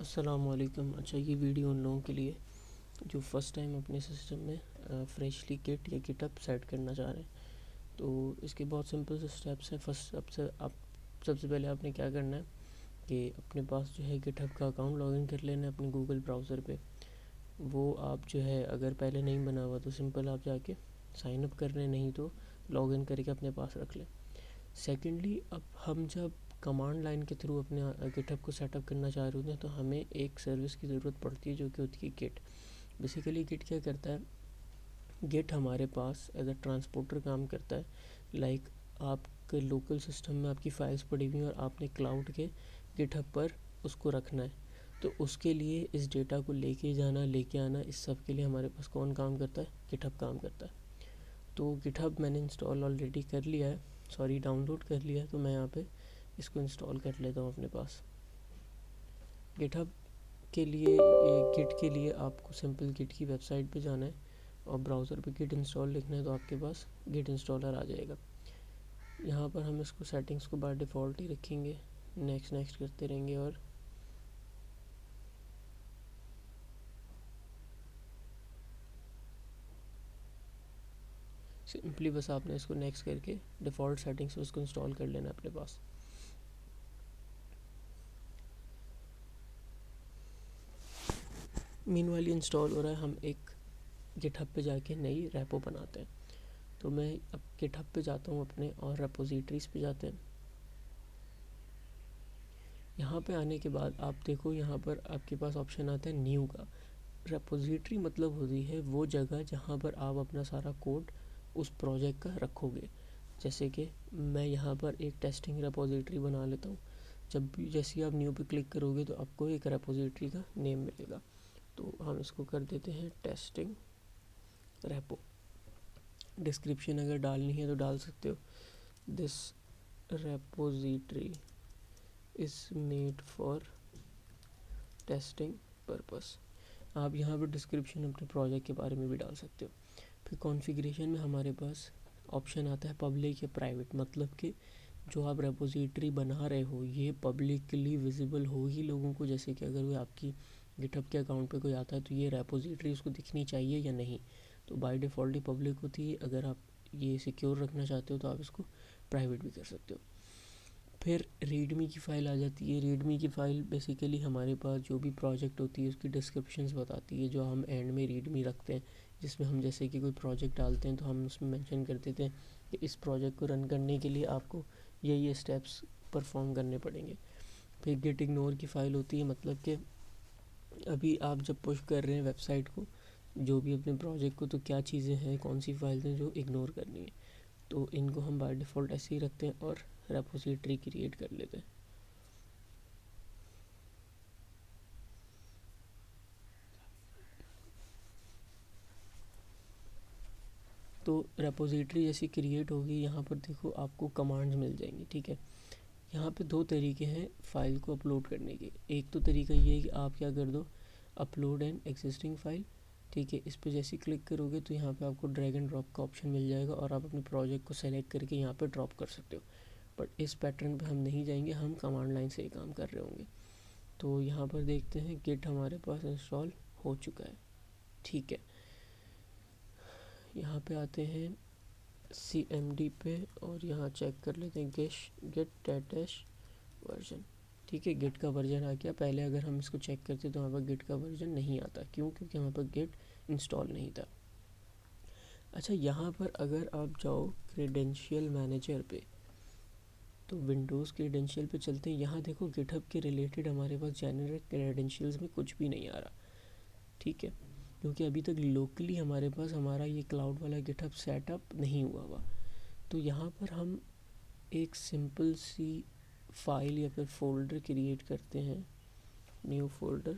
अस्सलामुअलैकुम। अच्छा, ये वीडियो उन लोगों के लिए जो फ़र्स्ट टाइम अपने सिस्टम में फ्रेशली गिट या गिटहब सेट करना चाह रहे हैं। तो इसके बहुत सिंपल से स्टेप्स हैं। सबसे पहले आपने क्या करना है कि अपने पास जो है गिटहब का अकाउंट लॉगिन कर लेना है अपने गूगल ब्राउज़र पे। वो आप जो है अगर पहले नहीं बना हुआ तो सिंपल आप जाके साइन अप कर लें, नहीं तो लॉगिन करके अपने पास रख लें। सेकेंडली, अब हम जब कमांड लाइन के थ्रू अपने गिटहब को सेटअप करना चाह रहे होते हैं तो हमें एक सर्विस की ज़रूरत पड़ती है जो कि होती है गिट। बेसिकली गिट क्या करता है, गिट हमारे पास एज अ ट्रांसपोर्टर काम करता है। लाइक आपके लोकल सिस्टम में आपकी फ़ाइल्स पड़ी हुई हैं और आपने क्लाउड के गिटहब पर उसको रखना है, तो उसके लिए इस डेटा को लेके आना, इस सब के लिए हमारे पास कौन काम करता है? गिटहब काम करता है। तो गिटहब मैंने इंस्टॉल ऑलरेडी कर लिया है, डाउनलोड कर लिया है। तो मैं यहाँ पे इसको इंस्टॉल कर लेता हूँ अपने पास। गिटहब के लिए गिट के लिए आपको सिंपल गिट की वेबसाइट पे जाना है और ब्राउज़र पे गिट इंस्टॉल लिखना है, तो आपके पास गिट इंस्टॉलर आ जाएगा। यहाँ पर हम इसको सेटिंग्स को बाय डिफ़ॉल्ट ही रखेंगे, नेक्स्ट करते रहेंगे और सिंपली बस आपने इसको नेक्स्ट करके डिफ़ॉल्ट सेटिंग्स में इसको इंस्टॉल कर लेना अपने पास। मीनवाइल इंस्टॉल हो रहा है, हम एक गिटहब पे जाके नई रेपो बनाते हैं। तो मैं अब गिटहब पे जाता हूँ अपने और रेपोजिटरीज़ पे जाते हैं। यहाँ पे आने के बाद आप देखो, यहाँ पर आपके पास ऑप्शन आता है न्यू का। रेपोजिटरी मतलब होती है वो जगह जहाँ पर आप अपना सारा कोड उस प्रोजेक्ट का रखोगे। जैसे कि मैं यहाँ पर एक टेस्टिंग रेपोजिटरी बना लेता हूँ। जब भी जैसे ही आप न्यू पे क्लिक करोगे तो आपको एक रेपोजिटरी का नेम मिलेगा। तो हम इसको कर देते हैं टेस्टिंग रेपो। डिस्क्रिप्शन अगर डालनी है तो डाल सकते हो, this repository is made for testing purpose. आप यहाँ पर डिस्क्रिप्शन अपने प्रोजेक्ट के बारे में भी डाल सकते हो। फिर कॉन्फ़िगरेशन में हमारे पास ऑप्शन आता है पब्लिक या प्राइवेट, मतलब कि जो आप रेपोजिटरी बना रहे हो ये पब्लिकली विजिबल हो ही लोगों को। जैसे कि अगर वो आपकी गिटहब के अकाउंट पे कोई आता है तो ये रेपोजिटरी उसको दिखनी चाहिए या नहीं। तो बाय डिफ़ॉल्ट ही पब्लिक होती है। अगर आप ये सिक्योर रखना चाहते हो तो आप इसको प्राइवेट भी कर सकते हो। फिर रीडमी की फ़ाइल आ जाती है। रीडमी की फ़ाइल बेसिकली हमारे पास जो भी प्रोजेक्ट होती है उसकी डिस्क्रिप्शंस बताती है, जो हम एंड में रीडमी रखते हैं, जिसमें हम जैसे कि कोई प्रोजेक्ट डालते हैं तो हम उसमें मेंशन कर देते हैं कि इस प्रोजेक्ट को रन करने के लिए आपको ये स्टेप्स परफॉर्म करने पड़ेंगे। फिर गेट इग्नोर की फ़ाइल होती है, मतलब कि अभी आप जब पुश कर रहे हैं वेबसाइट को, जो भी अपने प्रोजेक्ट को, तो क्या चीज़ें हैं, कौन सी फाइल्स हैं जो इग्नोर करनी है। तो इनको हम बाय डिफ़ॉल्ट ऐसे ही रखते हैं और रेपोजिटरी क्रिएट कर लेते हैं। तो रेपोजिटरी जैसी क्रिएट होगी, यहाँ पर देखो आपको कमांड्स मिल जाएंगी। ठीक है, यहाँ पे दो तरीके हैं फ़ाइल को अपलोड करने के। एक तो तरीका ये है कि आप क्या कर दो, अपलोड एन एग्जिस्टिंग फ़ाइल। ठीक है, इस पर जैसे क्लिक करोगे तो यहाँ पे आपको ड्रैग एंड ड्रॉप का ऑप्शन मिल जाएगा और आप अपने प्रोजेक्ट को सेलेक्ट करके यहाँ पे ड्रॉप कर सकते हो। बट इस पैटर्न पे हम नहीं जाएंगे, हम कमांड लाइन से ही काम कर रहे होंगे। तो यहाँ पर देखते हैं गिट हमारे पास इंस्टॉल हो चुका है। ठीक है, यहाँ पे आते हैं CMD पे और यहाँ चेक कर लेते हैं गेट डैश वर्जन। ठीक है, गिट का वर्जन आ गया। पहले अगर हम इसको चेक करते तो वहाँ पर गिट का वर्जन नहीं आता। क्यों? क्योंकि वहाँ पर गिट इंस्टॉल नहीं था। अच्छा, यहाँ पर अगर आप जाओ क्रेडेंशियल मैनेजर पे, तो विंडोज़ क्रेडेंशियल पे चलते हैं। यहाँ देखो गिटहब के रिलेटेड हमारे पास जेनरिक क्रेडेंशियल्स में कुछ भी नहीं आ रहा। ठीक है, क्योंकि अभी तक लोकली हमारे पास हमारा ये क्लाउड वाला गिटहब सेटअप नहीं हुआ। तो यहाँ पर हम एक सिंपल सी फाइल या फिर फोल्डर क्रिएट करते हैं। न्यू फोल्डर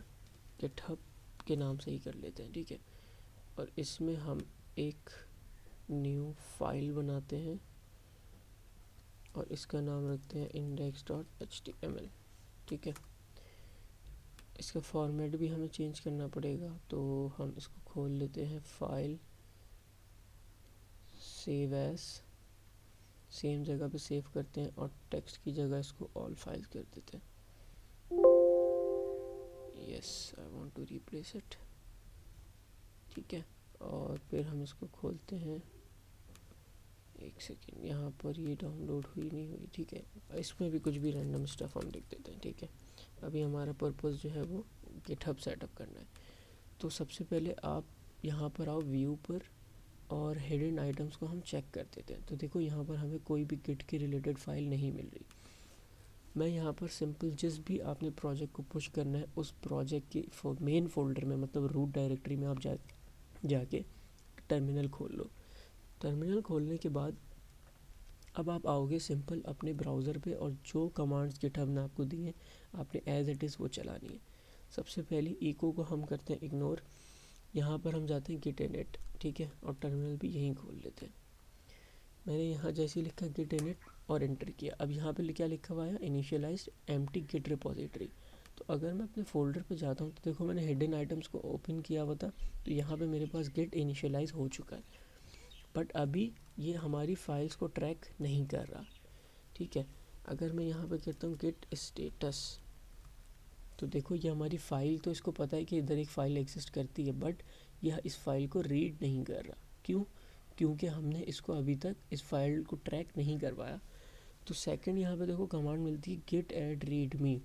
गिटहब के नाम से ही कर लेते हैं। ठीक है, और इसमें हम एक न्यू फाइल बनाते हैं और इसका नाम रखते हैं index.html। ठीक है, इसका फॉर्मेट भी हमें चेंज करना पड़ेगा, तो हम इसको खोल लेते हैं, फाइल सेव एज, सेम जगह पे सेव करते हैं और टेक्स्ट की जगह इसको ऑल फाइल्स कर देते हैं। रिप्लेस इट, ठीक है। और फिर हम इसको खोलते हैं, एक सेकेंड, यहाँ पर ये डाउनलोड हुई नहीं हुई, ठीक है। इसमें भी कुछ भी रैंडम स्टफ हम लिख देते हैं, ठीक है। अभी हमारा पर्पस जो है वो गिटहब सेटअप करना है। तो सबसे पहले आप यहाँ पर आओ व्यू पर, और हिडन आइटम्स को हम चेक कर देते हैं। तो देखो यहाँ पर हमें कोई भी गिट के रिलेटेड फाइल नहीं मिल रही। मैं यहाँ पर सिंपल जिस भी आपने प्रोजेक्ट को पुश करना है उस प्रोजेक्ट के मेन फोल्डर में, मतलब रूट डायरेक्टरी में आप जाके टर्मिनल खोल लो। टर्मिनल खोलने के बाद अब आप आओगे सिंपल अपने ब्राउज़र पे, और जो कमांड्स गिटहब ने आपको दी हैं आपने एज इट इज़ वो चलानी है। सबसे पहले इको को हम करते हैं इग्नोर, यहाँ पर हम जाते हैं गिट इनिट, ठीक है, और टर्मिनल भी यहीं खोल लेते हैं। मैंने यहाँ जैसे ही लिखा गिट इनिट और एंटर किया, अब यहाँ पे क्या लिखा हुआ है, इनिशियलाइज्ड एम्प्टी गिट रिपोजिटरी। तो अगर मैं अपने फोल्डर पे जाता हूँ तो देखो मैंने हिडन आइटम्स को ओपन किया हुआ था, तो यहाँ पे मेरे पास गिट इनिशियलाइज हो चुका है, बट अभी ये हमारी फाइल्स को ट्रैक नहीं कर रहा, ठीक है। अगर मैं यहाँ पे करता हूँ गिट स्टेटस, तो देखो ये हमारी फ़ाइल, तो इसको पता है कि इधर एक फ़ाइल एग्जिस्ट करती है, बट यह इस फाइल को रीड नहीं कर रहा। क्यों? क्योंकि हमने इसको अभी तक इस फाइल को ट्रैक नहीं करवाया। तो सेकंड यहाँ पे देखो कमांड मिलती है गिट ऐड रीडमी,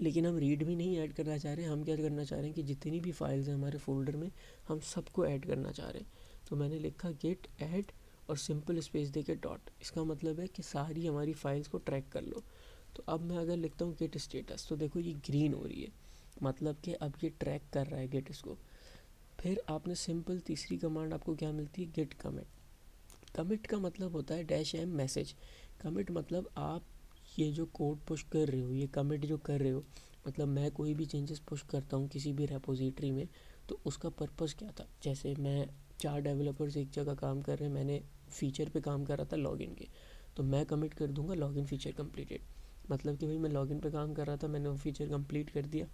लेकिन हम रीडमी नहीं ऐड करना चाह रहे हैं, हम क्या करना चाह रहे हैं कि जितनी भी फाइल्स हैं हमारे फोल्डर में हम सबको ऐड करना चाह रहे हैं। तो मैंने लिखा गिट ऐड और सिंपल स्पेस देके डॉट, इसका मतलब है कि सारी हमारी फाइल्स को ट्रैक कर लो। तो अब मैं अगर लिखता हूँ गिट स्टेटस, तो देखो ये ग्रीन हो रही है, मतलब कि अब ये ट्रैक कर रहा है गिट इसको। फिर आपने सिंपल तीसरी कमांड आपको क्या मिलती है, गिट कमिट। कमिट का मतलब होता है डैश एम मैसेज। कमिट मतलब आप ये जो कोड पुश कर रहे हो, ये कमिट जो कर रहे हो, मतलब मैं कोई भी चेंजेस पुश करता हूँ किसी भी रेपोजिटरी में, तो उसका पर्पस क्या था। जैसे मैं 4 डेवलपर्स एक जगह काम कर रहे हैं, मैंने फ़ीचर पे काम कर रहा था लॉगिन के, तो मैं कमिट कर दूंगा लॉगिन फ़ीचर कंप्लीटेड, मतलब कि भाई मैं लॉगिन पे काम कर रहा था, मैंने वो फ़ीचर कंप्लीट कर दिया।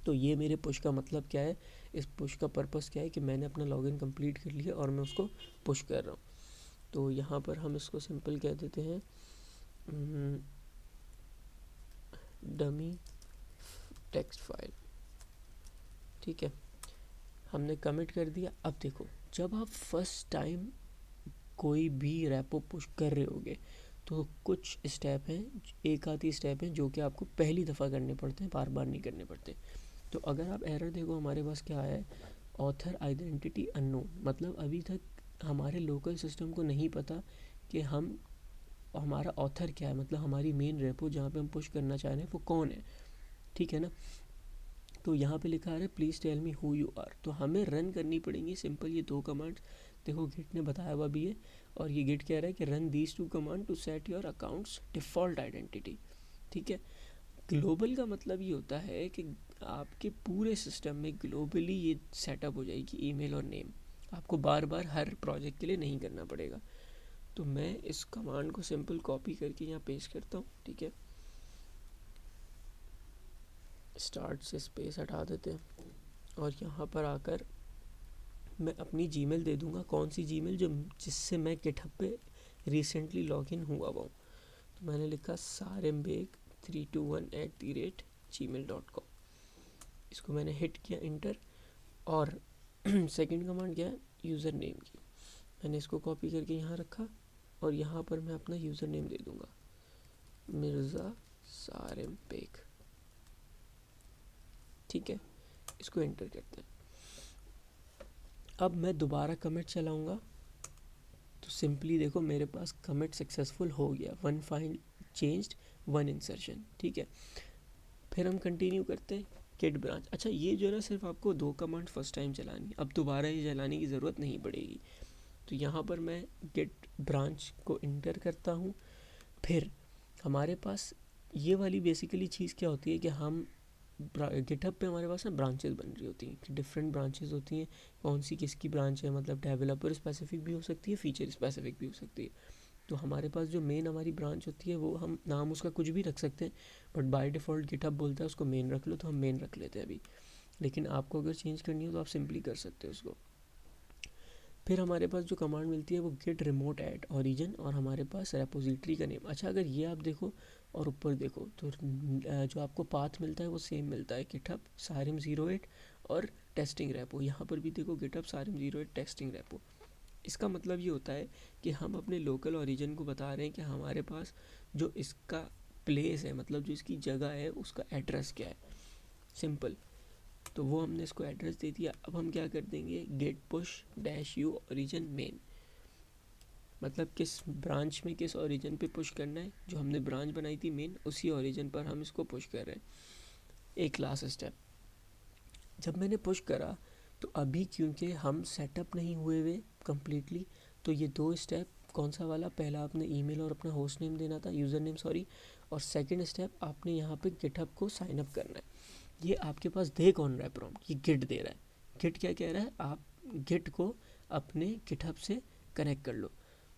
तो ये मेरे पुश का मतलब क्या है, इस पुश का पर्पस क्या है कि मैंने अपना लॉगिन कंप्लीट कर लिया और मैं उसको पुश कर रहा हूँ। तो यहाँ पर हम इसको सिंपल कह देते हैं डमी टेक्स्ट फाइल, ठीक है। हमने कमिट कर दिया। अब देखो जब आप फर्स्ट टाइम कोई भी रेपो पुश कर रहे होगे तो कुछ स्टेप हैं, एक आधी स्टेप हैं जो कि आपको पहली दफ़ा करने पड़ते हैं, बार बार नहीं करने पड़ते। तो अगर आप एरर देखो हमारे पास क्या आया है, ऑथर आइडेंटिटी अननोन, मतलब अभी तक हमारे लोकल सिस्टम को नहीं पता कि हमारा ऑथर क्या है, मतलब हमारी मेन रेपो जहाँ पे हम पुश करना चाह रहे हैं वो कौन है, ठीक है ना। तो यहाँ पे लिखा है please tell me who you are, तो हमें रन करनी पड़ेंगी सिंपल ये 2 कमांड्स। देखो गिट ने बताया हुआ भी है, और ये गिट कह रहा है कि run these 2 command to set your account's default identity, ठीक है। ग्लोबल का मतलब ये होता है कि आपके पूरे सिस्टम में ग्लोबली ये सेटअप हो जाएगी ईमेल और नेम, आपको बार बार हर प्रोजेक्ट के लिए नहीं करना पड़ेगा। तो मैं इस कमांड को सिंपल कॉपी करके यहाँ पेस्ट करता हूँ, ठीक है। स्टार्ट से स्पेस हटा देते हैं, और यहाँ पर आकर मैं अपनी जीमेल दे दूँगा, कौन सी जीमेल, जो जिससे मैं गिटहब पे रिसेंटली लॉगिन हुआ हुआ हूँ। तो मैंने लिखा sarembeg321@gmail.com, इसको मैंने हिट किया इंटर, और सेकंड कमांड क्या है, यूज़र नेम की, मैंने इसको कॉपी करके यहाँ रखा, और यहाँ पर मैं अपना यूज़र नेम दे दूँगा मिर्ज़ा सारेम्बेग, ठीक है। इसको एंटर करते हैं। अब मैं दोबारा कमिट चलाऊँगा, तो सिंपली देखो मेरे पास कमिट सक्सेसफुल हो गया, 1 फाइल चेंज्ड 1 इंसर्शन, ठीक है। फिर हम कंटिन्यू करते हैं गिट ब्रांच। अच्छा ये जो है ना सिर्फ आपको 2 कमांड फर्स्ट टाइम चलानी, अब दोबारा ये चलाने की ज़रूरत नहीं पड़ेगी। तो यहाँ पर मैं गिट ब्रांच को इंटर करता हूँ। फिर हमारे पास ये वाली बेसिकली चीज़ क्या होती है कि हम गिटहब पे हमारे पास ना ब्रांचेस बन रही होती हैं, कि डिफरेंट ब्रांचेस होती हैं, कौन सी किसकी ब्रांच है, मतलब डेवलपर स्पेसिफिक भी हो सकती है, फीचर स्पेसिफिक भी हो सकती है। तो हमारे पास जो मेन हमारी ब्रांच होती है वो हम नाम उसका कुछ भी रख सकते हैं, बट बाय डिफ़ॉल्ट गिटहब बोलता है उसको मेन रख लो, तो हम मेन रख लेते हैं अभी। लेकिन आपको अगर चेंज करनी हो तो आप सिंपली कर सकते हो उसको। फिर हमारे पास जो कमांड मिलती है वो गिट रिमोट ऐट ओरिजिन, और हमारे पास रेपोजिटरी का नेम। अच्छा अगर ये आप देखो और ऊपर देखो तो जो आपको पाथ मिलता है वो सेम मिलता है, गिटहब सारिम 08 और टेस्टिंग रेपो। यहाँ पर भी देखो गिटहब सारिम 08 टेस्टिंग रेपो। इसका मतलब ये होता है कि हम अपने लोकल ओरिजिन को बता रहे हैं कि हमारे पास जो इसका प्लेस है, मतलब जो इसकी जगह है, उसका एड्रेस क्या है, सिंपल। तो वो हमने इसको एड्रेस दे दिया। अब हम क्या कर देंगे, git push dash u origin main, मतलब किस ब्रांच में किस ओरिजिन पे पुश करना है, जो हमने ब्रांच बनाई थी मेन, उसी ओरिजिन पर हम इसको पुश कर रहे हैं। एक लास्ट स्टेप, जब मैंने पुश करा तो अभी क्योंकि हम सेटअप नहीं हुए हुए कम्प्लीटली, तो ये दो स्टेप, कौन सा वाला, पहला आपने ईमेल और अपना होस्ट नेम देना था, यूज़र नेम सॉरी, और सेकंड स्टेप आपने यहाँ पे गिटहब को साइन अप करना है। ये आपके पास दे कौन रहा है प्रॉम्प्ट, ये गिट दे रहा है। गिट क्या कह रहा है, आप गिट को अपने गिटहब से कनेक्ट कर लो।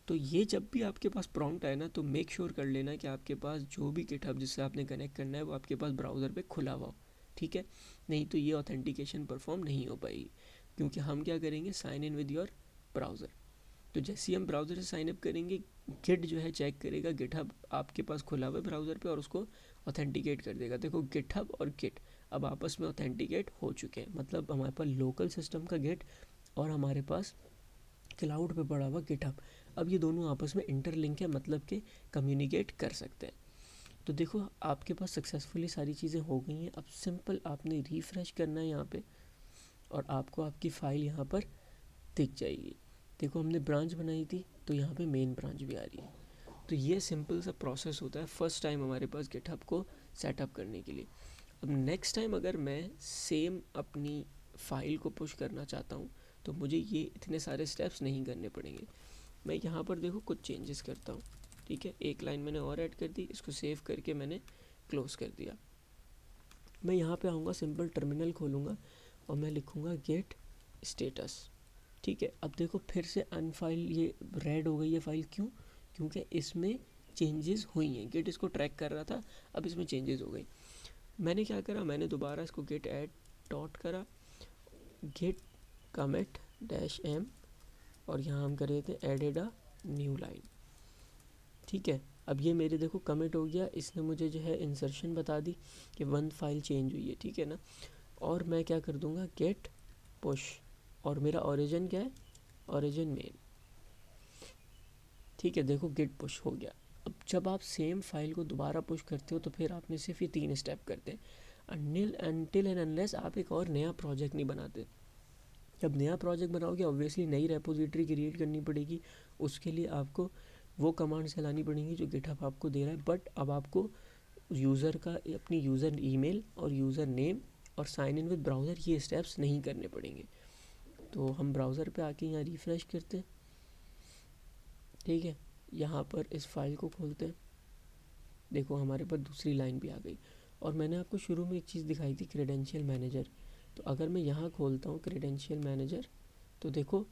तो ये जब भी आपके पास प्रॉम्प्ट आए ना, तो मेक श्योर कर लेना कि आपके पास जो भी गिटहब जिससे आपने कनेक्ट करना है वो आपके पास ब्राउज़र पे खुला हुआ हो, ठीक है। नहीं तो ये ऑथेंटिकेशन परफॉर्म नहीं हो पाएगी, क्योंकि हम क्या करेंगे, sign in with your browser. तो जैसे ही हम ब्राउज़र से साइन अप करेंगे, गिट जो है चेक करेगा गिटहब आपके पास खुला हुआ है ब्राउज़र पे और उसको ऑथेंटिकेट कर देगा। देखो गिटहब और गिट अब आपस में ऑथेंटिकेट हो चुके हैं, मतलब हमारे पास लोकल सिस्टम का गिट और हमारे पास क्लाउड पे पड़ा हुआ गिटहब, अब ये दोनों आपस में इंटरलिंक है, मतलब कि कम्युनिकेट कर सकते हैं। तो देखो आपके पास सक्सेसफुली सारी चीज़ें हो गई हैं। अब सिंपल आपने रिफ़्रेश करना है यहाँ पे और आपको आपकी फ़ाइल यहाँ पर दिख जाएगी। देखो हमने ब्रांच बनाई थी तो यहाँ पे मेन ब्रांच भी आ रही है। तो ये सिंपल सा प्रोसेस होता है फर्स्ट टाइम हमारे पास गिटहब को सेटअप करने के लिए। अब नेक्स्ट टाइम अगर मैं सेम अपनी फ़ाइल को पुश करना चाहता हूँ तो मुझे ये इतने सारे स्टेप्स नहीं करने पड़ेंगे। मैं यहाँ पर देखो कुछ चेंजेस करता हूँ, ठीक है। एक लाइन मैंने और ऐड कर दी, इसको सेव करके मैंने क्लोज कर दिया। मैं यहाँ पे आऊँगा, सिंपल टर्मिनल खोलूँगा और मैं लिखूँगा गेट स्टेटस, ठीक है। अब देखो फिर से अनफाइल ये रेड हो गई है फाइल, क्यों, क्योंकि इसमें चेंजेस हुई हैं। गेट इसको ट्रैक कर रहा था, अब इसमें चेंजेस हो गई। मैंने क्या करा, मैंने दोबारा इसको गेट ऐड डॉट करा, गेट कमिट डैश एम, और यहाँ हम कर रहे थे एडेड अ न्यू लाइन, ठीक है। अब ये मेरे देखो कमिट हो गया, इसने मुझे जो है इंसर्शन बता दी कि वन फाइल चेंज हुई है, ठीक है ना। और मैं क्या कर दूंगा, गेट पुश, और मेरा ओरिजिन क्या है, ओरिजिन मेन, ठीक है। देखो गेट पुश हो गया। अब जब आप सेम फाइल को दोबारा पुश करते हो तो फिर आपने सिर्फ ये 3 स्टेप करते हैं, अनटिल एंड अनलेस आप एक और नया प्रोजेक्ट नहीं बनाते। जब नया प्रोजेक्ट बनाओगे ऑब्वियसली नई रेपोजिटरी क्रिएट करनी पड़ेगी, उसके लिए आपको वो कमांड चलानी पड़ेंगी जो गिटहब आपको दे रहा है। बट अब आपको यूज़र का अपनी यूज़र ईमेल और यूज़र नेम और साइन इन विद ब्राउज़र ये स्टेप्स नहीं करने पड़ेंगे। तो हम ब्राउज़र पे आके यहाँ रिफ़्रेश करते हैं, ठीक है। यहाँ पर इस फाइल को खोलते हैं, देखो हमारे पास दूसरी लाइन भी आ गई। और मैंने आपको शुरू में एक चीज़ दिखाई थी, क्रेडेंशियल मैनेजर। तो अगर मैं यहाँ खोलता हूँ क्रेडेंशियल मैनेजर, तो देखो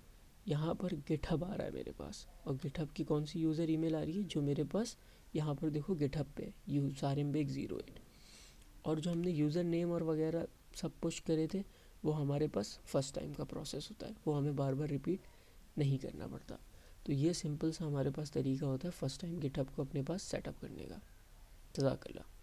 यहाँ पर गिटहब आ रहा है मेरे पास, और गिटहब की कौन सी यूज़र ईमेल आ रही है, जो मेरे पास यहाँ पर देखो गिटहब पे सारिमबेग 08। और जो हमने यूज़र नेम और वगैरह सब पुश करे थे वो हमारे पास फर्स्ट टाइम का प्रोसेस होता है, वो हमें बार बार रिपीट नहीं करना पड़ता। तो ये सिंपल सा हमारे पास तरीका होता है फर्स्ट टाइम गिटहब को अपने पास सेटअप करने का। जज़ाकल्लाह।